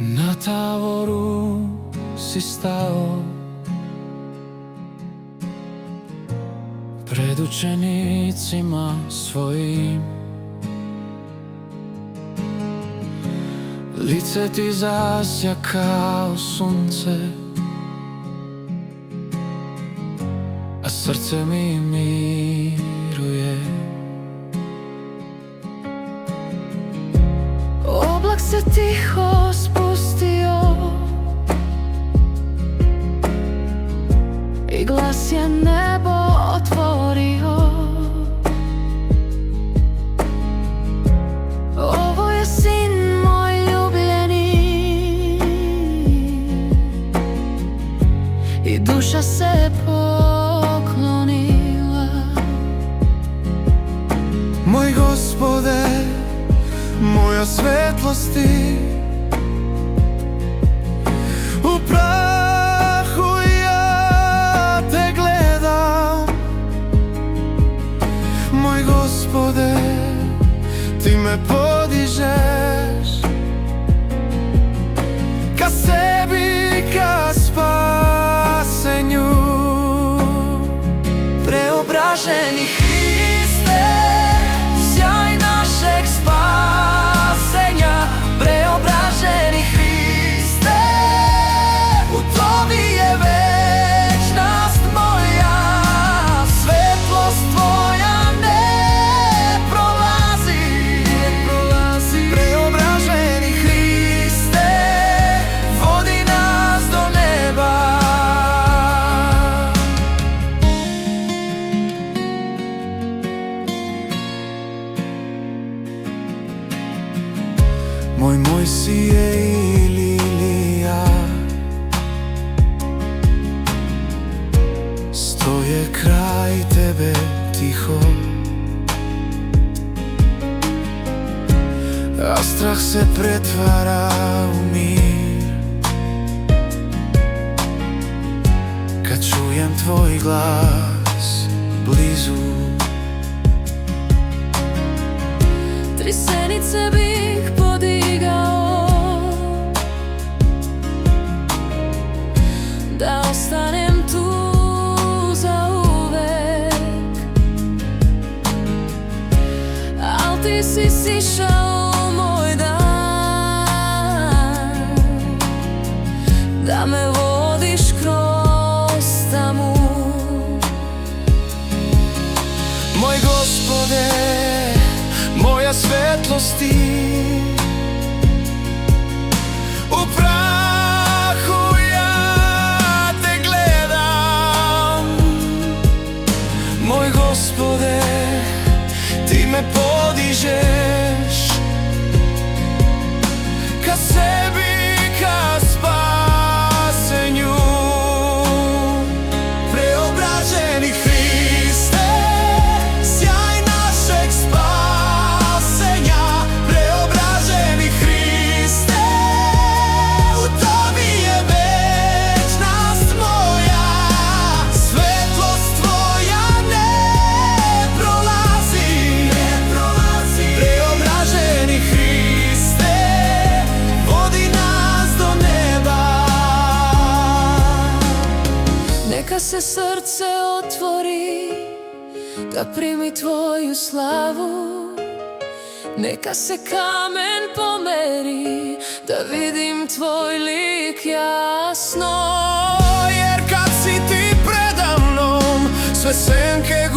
Na tavoru si stao pred učenicima svojim. Lice ti zasja kao sunce, a srce mi miruje. Oblak se tiho spustio i glas je nebo otvorio. Ovo je sin moj ljubljeni i duša se poklonila. Moj Gospode, moja svetlosti, u prahu ja te gledam. Moj Gospode, ti me podižeš ka sebi, ka spasenju. Preobraženi Hriste, sjaj našeg spasenja. Preobraženi Hriste, u Tebi je večnost moja. Svetlost Tvoja ne prolazi. Preobraženi Hriste, vodi nas do neba. Moj Mojsije i Lilija stoje kraj tebe tiho, a strah se pretvara u mir kad čujem tvoj glas blizu. Tri senice bih podigao da ostanem tu zauvek, al ti si sišao u moj dan da me vodiš kroz tamu. Moj Gospode, moja svetlosti, u prahu ja te gledam. Moj Gospode, ti me podižeš ka sebi, ka spasenju. Preobraženi Hriste, sjaj našeg spasenja. Preobraženi Hriste, u Tebi je večnost moja. Svetlost Tvoja ne prolazi. Preobraženi Hriste, vodi nas do neba. Neka se srce otvori da primi Tvoju slavu. Neka se kamen pomeri da vidim Tvoj lik jasno. Jer kad si ti preda mnom, sve senke